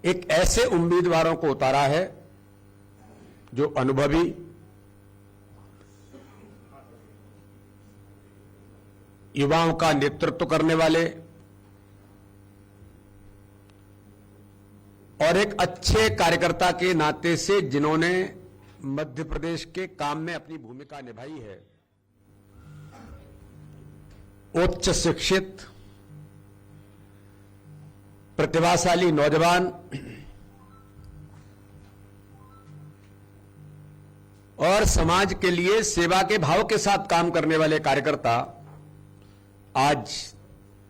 एक ऐसे उम्मीदवारों को उतारा है जो अनुभवी, युवाओं का नेतृत्व करने वाले और एक अच्छे कार्यकर्ता के नाते से जिन्होंने मध्य प्रदेश के काम में अपनी भूमिका निभाई है, उच्च शिक्षित, प्रतिभाशाली नौजवान और समाज के लिए सेवा के भाव के साथ काम करने वाले कार्यकर्ता आज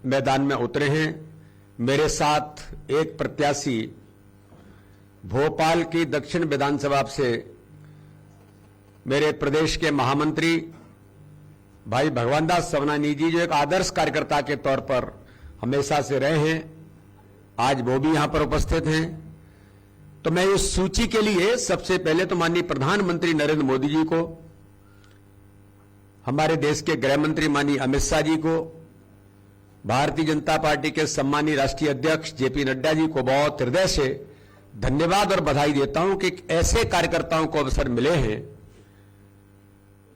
मैदान में उतरे हैं। मेरे साथ एक प्रत्याशी भोपाल की दक्षिण विधानसभा से मेरे प्रदेश के महामंत्री भाई भगवान दास सवनानी जी, जो एक आदर्श कार्यकर्ता के तौर पर हमेशा से रहे हैं, आज वो भी यहां पर उपस्थित हैं। तो मैं इस सूची के लिए सबसे पहले तो माननीय प्रधानमंत्री नरेंद्र मोदी जी को, हमारे देश के गृह मंत्री माननीय अमित शाह जी को, भारतीय जनता पार्टी के सम्मानीय राष्ट्रीय अध्यक्ष जेपी नड्डा जी को बहुत हृदय से धन्यवाद और बधाई देता हूं कि ऐसे कार्यकर्ताओं को अवसर मिले हैं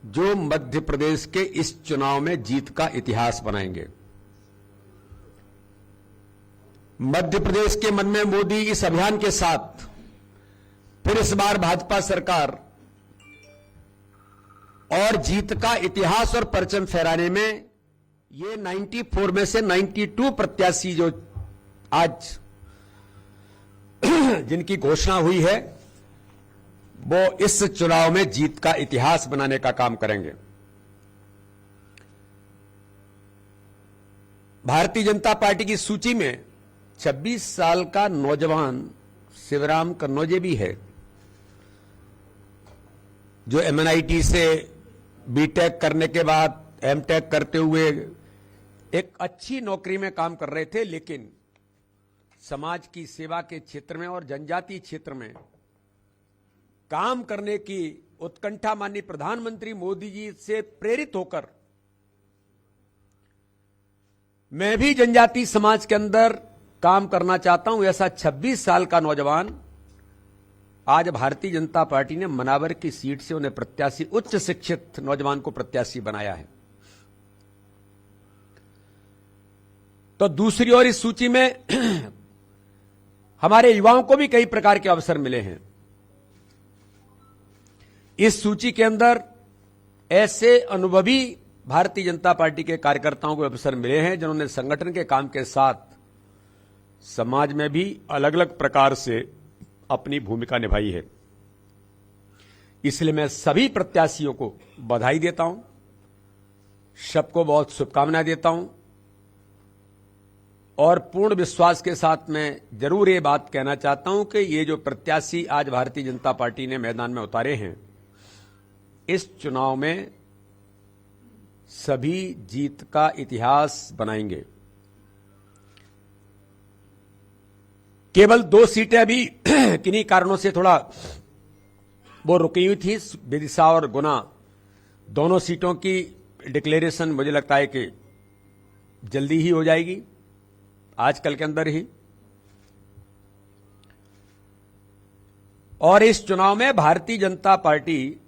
जो मध्य प्रदेश के इस चुनाव में जीत का इतिहास बनाएंगे। मध्य प्रदेश के मन में मोदी इस अभियान के साथ फिर इस बार भाजपा सरकार और जीत का इतिहास और परचम फहराने में ये 94 में से 92 प्रत्याशी जो आज जिनकी घोषणा हुई है, वो इस चुनाव में जीत का इतिहास बनाने का काम करेंगे। भारतीय जनता पार्टी की सूची में 26 साल का नौजवान शिवराम कन्नौजे भी है, जो MNIT से बीटेक करने के बाद एमटेक करते हुए एक अच्छी नौकरी में काम कर रहे थे, लेकिन समाज की सेवा के क्षेत्र में और जनजातीय क्षेत्र में काम करने की उत्कंठा माननीय प्रधानमंत्री मोदी जी से प्रेरित होकर मैं भी जनजातीय समाज के अंदर काम करना चाहता हूं, ऐसा 26 साल का नौजवान आज भारतीय जनता पार्टी ने मनावर की सीट से उन्हें प्रत्याशी, उच्च शिक्षित नौजवान को प्रत्याशी बनाया है। तो दूसरी ओर इस सूची में हमारे युवाओं को भी कई प्रकार के अवसर मिले हैं। इस सूची के अंदर ऐसे अनुभवी भारतीय जनता पार्टी के कार्यकर्ताओं को अवसर मिले हैं जिन्होंने संगठन के काम के साथ समाज में भी अलग अलग प्रकार से अपनी भूमिका निभाई है। इसलिए मैं सभी प्रत्याशियों को बधाई देता हूं, सबको बहुत शुभकामनाएं देता हूं और पूर्ण विश्वास के साथ मैं जरूर ये बात कहना चाहता हूं कि ये जो प्रत्याशी आज भारतीय जनता पार्टी ने मैदान में उतारे हैं, इस चुनाव में सभी जीत का इतिहास बनाएंगे। केवल 2 सीटें अभी किन्हीं कारणों से थोड़ा वो रुकी हुई थी, विदिशा और गुना। दोनों सीटों की डिक्लेरेशन मुझे लगता है कि जल्दी ही हो जाएगी, आजकल के अंदर ही। और इस चुनाव में भारतीय जनता पार्टी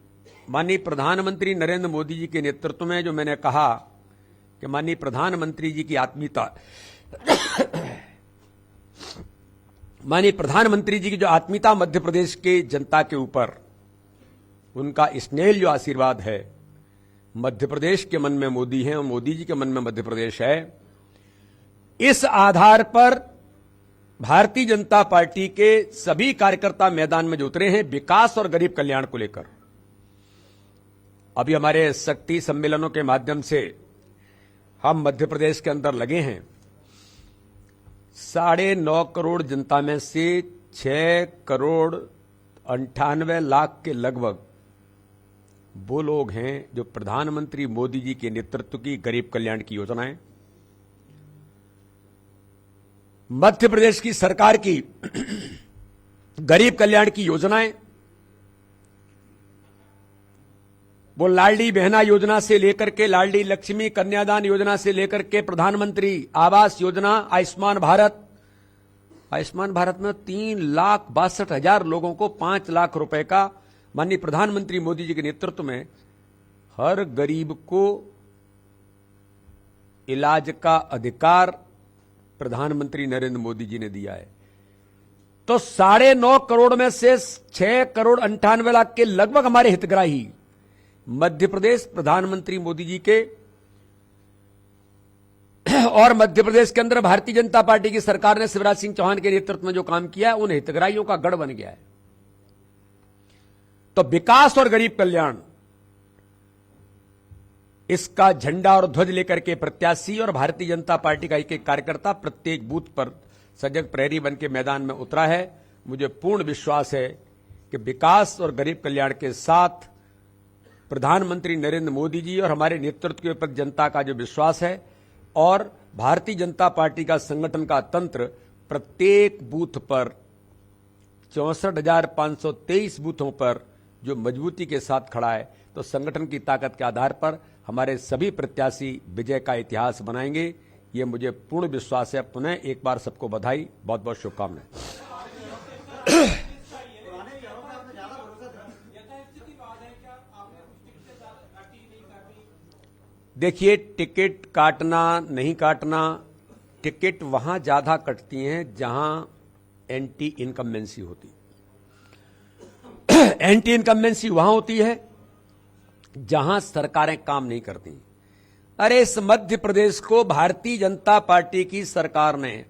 माननीय प्रधानमंत्री नरेंद्र मोदी जी के नेतृत्व में, जो मैंने कहा कि माननीय प्रधानमंत्री जी की आत्मीयता माननीय प्रधानमंत्री जी की जो आत्मीयता मध्य प्रदेश के जनता के ऊपर, उनका स्नेह जो आशीर्वाद है, मध्य प्रदेश के मन में मोदी हैं और मोदी जी के मन में मध्य प्रदेश है। इस आधार पर भारतीय जनता पार्टी के सभी कार्यकर्ता मैदान में जो उतरे हैं विकास और गरीब कल्याण को लेकर। अभी हमारे शक्ति सम्मेलनों के माध्यम से हम मध्य प्रदेश के अंदर लगे हैं। 9.5 करोड़ जनता में से 6 करोड़ 98 लाख के लगभग वो लोग हैं जो प्रधानमंत्री मोदी जी के नेतृत्व की गरीब कल्याण की योजनाएं, मध्य प्रदेश की सरकार की गरीब कल्याण की योजनाएं, वो लाडली बहना योजना से लेकर के लाडली लक्ष्मी कन्यादान योजना से लेकर के प्रधानमंत्री आवास योजना, आयुष्मान भारत, आयुष्मान भारत में 3,62,000 लोगों को 5 लाख रुपए का माननीय प्रधानमंत्री मोदी जी के नेतृत्व में हर गरीब को इलाज का अधिकार प्रधानमंत्री नरेंद्र मोदी जी ने दिया है। तो 9.5 करोड़ में से 6,98,00,000 के लगभग हमारे हितग्राही मध्य प्रदेश प्रधानमंत्री मोदी जी के और मध्य प्रदेश के अंदर भारतीय जनता पार्टी की सरकार ने शिवराज सिंह चौहान के नेतृत्व में जो काम किया है उन हितग्राहियों का गढ़ बन गया है। तो विकास और गरीब कल्याण इसका झंडा और ध्वज लेकर के प्रत्याशी और भारतीय जनता पार्टी का एक एक कार्यकर्ता प्रत्येक बूथ पर सजग प्रहरी बन के मैदान में उतरा है। मुझे पूर्ण विश्वास है कि विकास और गरीब कल्याण के साथ प्रधानमंत्री नरेंद्र मोदी जी और हमारे नेतृत्व के प्रति जनता का जो विश्वास है और भारतीय जनता पार्टी का संगठन का तंत्र प्रत्येक बूथ पर 64,523 बूथों पर जो मजबूती के साथ खड़ा है, तो संगठन की ताकत के आधार पर हमारे सभी प्रत्याशी विजय का इतिहास बनाएंगे, ये मुझे पूर्ण विश्वास है। पुनः एक बार सबको बधाई, बहुत बहुत शुभकामनाएं। देखिए, टिकट काटना नहीं काटना, टिकट वहां ज्यादा कटती हैं जहां एंटी इनकम्बेंसी होती। एंटी इनकम्बेंसी वहां होती है जहां सरकारें काम नहीं करती। अरे इस मध्य प्रदेश को भारतीय जनता पार्टी की सरकार ने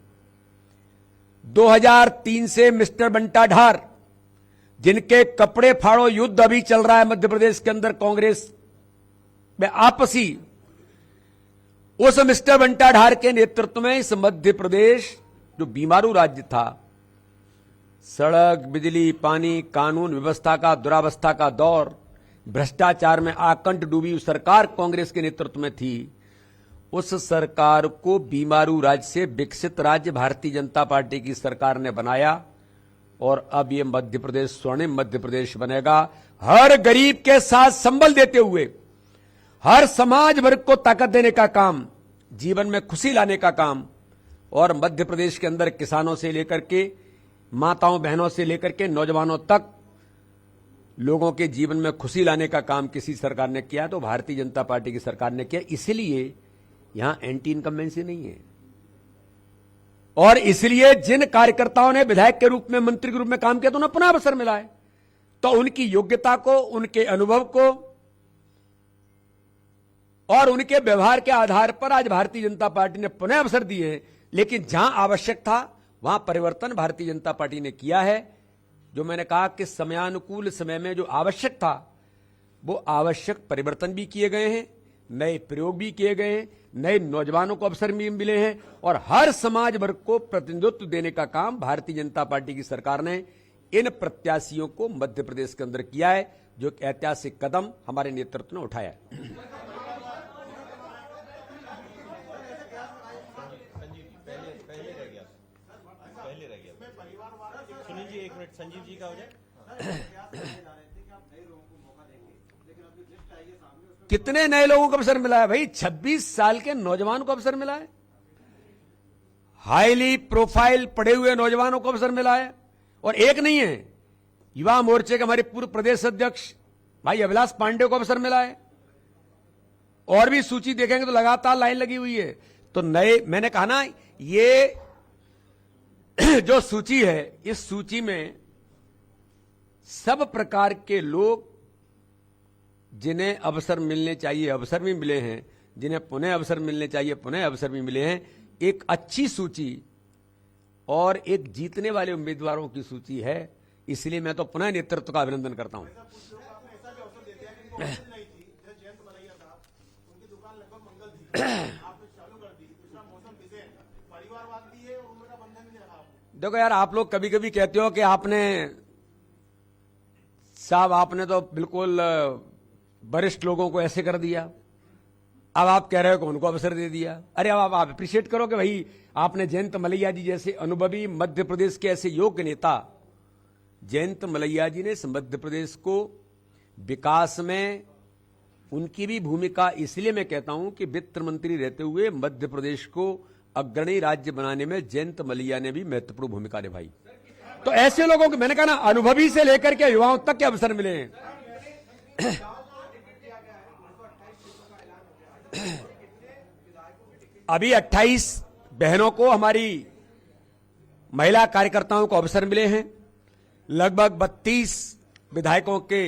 2003 से मिस्टर बंटा ढार, जिनके कपड़े फाड़ो युद्ध अभी चल रहा है मध्य प्रदेश के अंदर कांग्रेस में आपसी, उस मिस्टर बंटा ढार के नेतृत्व में इस मध्य प्रदेश जो बीमारू राज्य था, सड़क, बिजली, पानी, कानून व्यवस्था का दुरावस्था का दौर, भ्रष्टाचार में आकंठ डूबी सरकार कांग्रेस के नेतृत्व में थी, उस सरकार को बीमारू राज्य से विकसित राज्य भारतीय जनता पार्टी की सरकार ने बनाया और अब यह मध्य प्रदेश स्वर्णिम मध्य प्रदेश बनेगा। हर गरीब के साथ संबल देते हुए हर समाज वर्ग को ताकत देने का काम, जीवन में खुशी लाने का काम और मध्य प्रदेश के अंदर किसानों से लेकर के माताओं बहनों से लेकर के नौजवानों तक लोगों के जीवन में खुशी लाने का काम किसी सरकार ने किया तो भारतीय जनता पार्टी की सरकार ने किया। इसलिए यहां एंटी इनकम्बेंसी नहीं है और इसलिए जिन कार्यकर्ताओं ने विधायक के रूप में, मंत्री के रूप में काम किया तो उन्हें पुनः अवसर मिला है। तो उनकी योग्यता को, उनके अनुभव को और उनके व्यवहार के आधार पर आज भारतीय जनता पार्टी ने पुनः अवसर दिए हैं। लेकिन जहां आवश्यक था वहां परिवर्तन भारतीय जनता पार्टी ने किया है। जो मैंने कहा कि समयानुकूल समय में जो आवश्यक था वो आवश्यक परिवर्तन भी किए गए हैं, नए प्रयोग भी किए गए हैं, नए नौजवानों को अवसर भी मिले हैं और हर समाज वर्ग को प्रतिनिधित्व देने का काम भारतीय जनता पार्टी की सरकार ने इन प्रत्याशियों को मध्य प्रदेश के अंदर किया है, जो एक ऐतिहासिक कदम हमारे नेतृत्व ने उठाया है। सुनील जी एक मिनट, संजीव जी का हो जाए। कितने नए लोगों को अवसर मिला है भाई? 26 साल के नौजवान को अवसर मिला है, हाईली प्रोफाइल पढ़े हुए नौजवानों को अवसर मिला है। और एक नहीं है, युवा मोर्चे के हमारे पूर्व प्रदेश अध्यक्ष भाई अभिलाष पांडे को अवसर मिला है और भी सूची देखेंगे तो लगातार लाइन लगी हुई है। तो नए, मैंने कहा ना, ये जो सूची है, इस सूची में सब प्रकार के लोग जिन्हें अवसर मिलने चाहिए अवसर भी मिले हैं, जिन्हें पुनः अवसर मिलने चाहिए पुनः अवसर भी मिले हैं। एक अच्छी सूची और एक जीतने वाले उम्मीदवारों की सूची है, इसलिए मैं तो पुनः नेतृत्व का अभिनंदन करता हूं। देखो यार, आप लोग कभी कभी कहते हो कि आपने तो बिल्कुल वरिष्ठ लोगों को ऐसे कर दिया, अब आप कह रहे हो कि उनको अवसर दे दिया। अरे अब आप अप्रिशिएट करो कि भाई आपने जयंत मलैया जी जैसे अनुभवी मध्य प्रदेश के ऐसे योग्य नेता, जयंत मलैया जी ने मध्य प्रदेश को विकास में उनकी भी भूमिका, इसलिए मैं कहता हूं कि वित्त मंत्री रहते हुए मध्य प्रदेश को अग्रणी राज्य बनाने में जयंत मलिया ने भी महत्वपूर्ण भूमिका निभाई। तो ऐसे लोगों को मैंने कहा ना, अनुभवी से लेकर के युवाओं तक के अवसर मिले हैं। अभी 28 बहनों को, हमारी महिला कार्यकर्ताओं को अवसर मिले हैं। लगभग 32 विधायकों के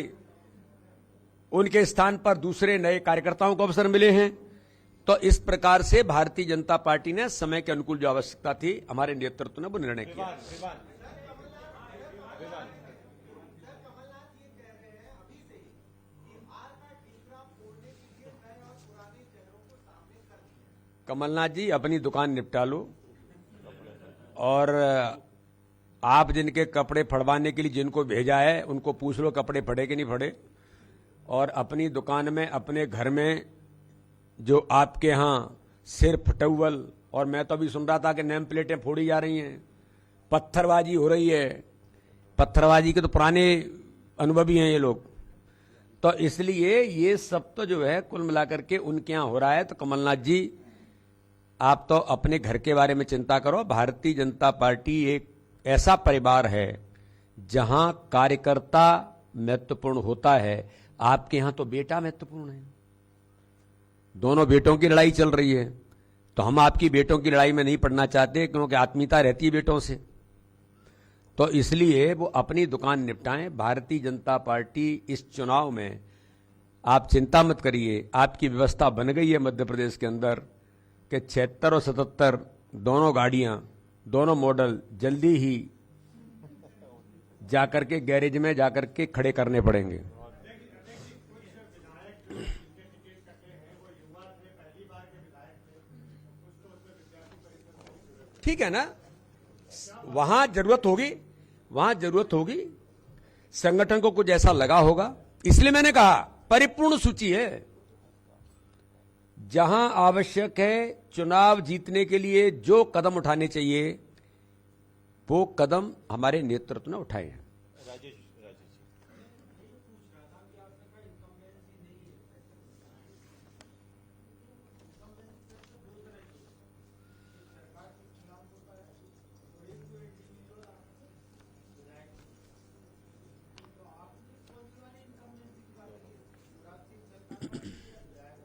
उनके स्थान पर दूसरे नए कार्यकर्ताओं को अवसर मिले हैं। तो इस प्रकार से भारतीय जनता पार्टी ने समय के अनुकूल जो आवश्यकता थी, हमारे नेतृत्व ने वो निर्णय किया। कमलनाथ जी, अपनी दुकान निपटा लो, और आप जिनके कपड़े फड़वाने के लिए जिनको भेजा है उनको पूछ लो कपड़े फटे कि नहीं फटे। और अपनी दुकान में, अपने घर में जो आपके यहां सिर्फ टॉवल, और मैं तो अभी सुन रहा था कि नेम प्लेटें फोड़ी जा रही हैं, पत्थरबाजी हो रही है। पत्थरबाजी के तो पुराने अनुभवी हैं ये लोग। तो इसलिए ये सब तो जो है कुल मिलाकर के उनके यहां हो रहा है। तो कमलनाथ जी, आप तो अपने घर के बारे में चिंता करो। भारतीय जनता पार्टी एक ऐसा परिवार है जहां कार्यकर्ता महत्वपूर्ण होता है। आपके यहां तो बेटा महत्वपूर्ण है। दोनों बेटों की लड़ाई चल रही है, तो हम आपकी बेटों की लड़ाई में नहीं पड़ना चाहते, क्योंकि आत्मीयता रहती है बेटों से। तो इसलिए वो अपनी दुकान निपटाएं। भारतीय जनता पार्टी इस चुनाव में, आप चिंता मत करिए, आपकी व्यवस्था बन गई है मध्य प्रदेश के अंदर कि 76 और 77 दोनों गाड़ियां, दोनों मॉडल जल्दी ही जाकर के गैरेज में जाकर के खड़े करने पड़ेंगे। ठीक है ना, वहां जरूरत होगी, वहां जरूरत होगी, संगठन को कुछ ऐसा लगा होगा। इसलिए मैंने कहा परिपूर्ण सूची है। जहां आवश्यक है चुनाव जीतने के लिए जो कदम उठाने चाहिए, वो कदम हमारे नेतृत्व ने उठाए हैं। राजेश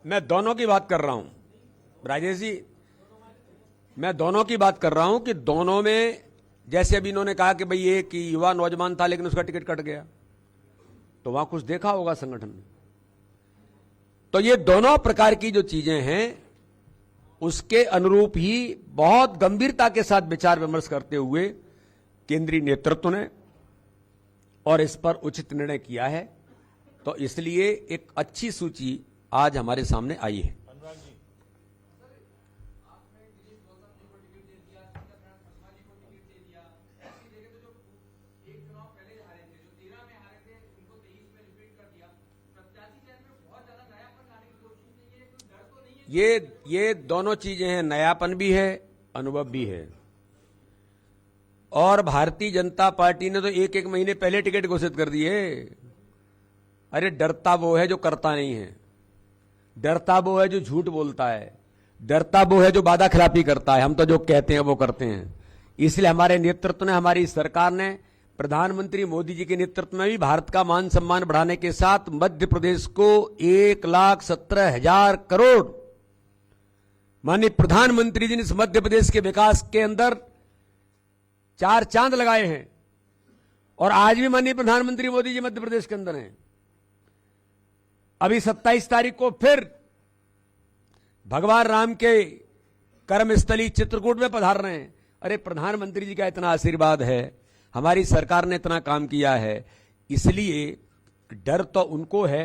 मैं दोनों की बात कर रहा हूं राजेश जी, मैं दोनों की बात कर रहा हूं कि दोनों में, जैसे अभी इन्होंने कहा कि भाई एक युवा नौजवान था लेकिन उसका टिकट कट गया, तो वहां कुछ देखा होगा संगठन ने। तो ये दोनों प्रकार की जो चीजें हैं उसके अनुरूप ही बहुत गंभीरता के साथ विचार विमर्श करते हुए केंद्रीय नेतृत्व ने और इस पर उचित निर्णय किया है। तो इसलिए एक अच्छी सूची आज हमारे सामने आई है। ये दोनों चीजें हैं, नयापन भी है, अनुभव भी है। और भारतीय जनता पार्टी ने तो एक एक महीने पहले टिकट घोषित कर दिए। अरे डरता वो है जो करता नहीं है, डरता वो है जो झूठ बोलता है, डरता वो है जो वादा खिलाफी करता है। हम तो जो कहते हैं वो करते हैं। इसलिए हमारे नेतृत्व ने, हमारी सरकार ने, प्रधानमंत्री मोदी जी के नेतृत्व में भी भारत का मान सम्मान बढ़ाने के साथ मध्य प्रदेश को 1,17,000 करोड़, माननीय प्रधानमंत्री जी ने इस मध्य प्रदेश के विकास के अंदर 4 चांद लगाए हैं। और आज भी माननीय प्रधानमंत्री मोदी जी मध्य प्रदेश के अंदर हैं। अभी 27 तारीख को फिर भगवान राम के कर्मस्थली चित्रकूट में पधार रहे हैं। अरे प्रधानमंत्री जी का इतना आशीर्वाद है, हमारी सरकार ने इतना काम किया है। इसलिए डर तो उनको है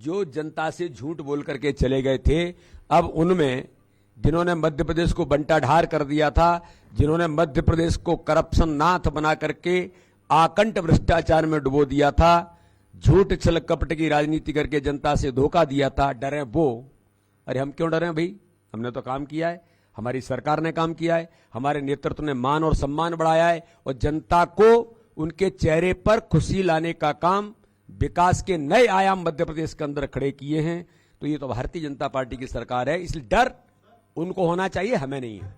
जो जनता से झूठ बोल करके चले गए थे। अब उनमें जिन्होंने मध्य प्रदेश को बंटाढार कर दिया था, जिन्होंने मध्य प्रदेश को करप्शन नाथ बना करके आकंठ भ्रष्टाचार में डुबो दिया था, झूठ छल कपट की राजनीति करके जनता से धोखा दिया था, डरे वो। अरे हम क्यों डरे भाई, हमने तो काम किया है, हमारी सरकार ने काम किया है, हमारे नेतृत्व ने मान और सम्मान बढ़ाया है और जनता को उनके चेहरे पर खुशी लाने का काम, विकास के नए आयाम मध्य प्रदेश के अंदर खड़े किए हैं। तो ये तो भारतीय जनता पार्टी की सरकार है। इसलिए डर उनको होना चाहिए, हमें नहीं है।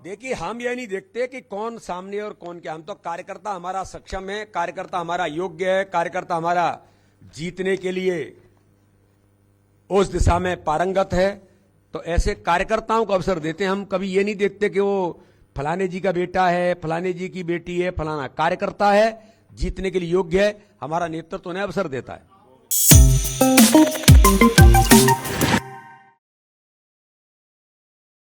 देखिए, हम ये नहीं देखते कि कौन सामने और कौन क्या, हम तो कार्यकर्ता हमारा सक्षम है, कार्यकर्ता हमारा योग्य है, कार्यकर्ता हमारा जीतने के लिए उस दिशा में पारंगत है। तो ऐसे कार्यकर्ताओं को अवसर देते हैं। हम कभी ये नहीं देखते कि वो फलाने जी का बेटा है, फलाने जी की बेटी है, फलाना कार्यकर्ता है, जीतने के लिए योग्य है, हमारा नेतृत्व उन्हें अवसर देता है।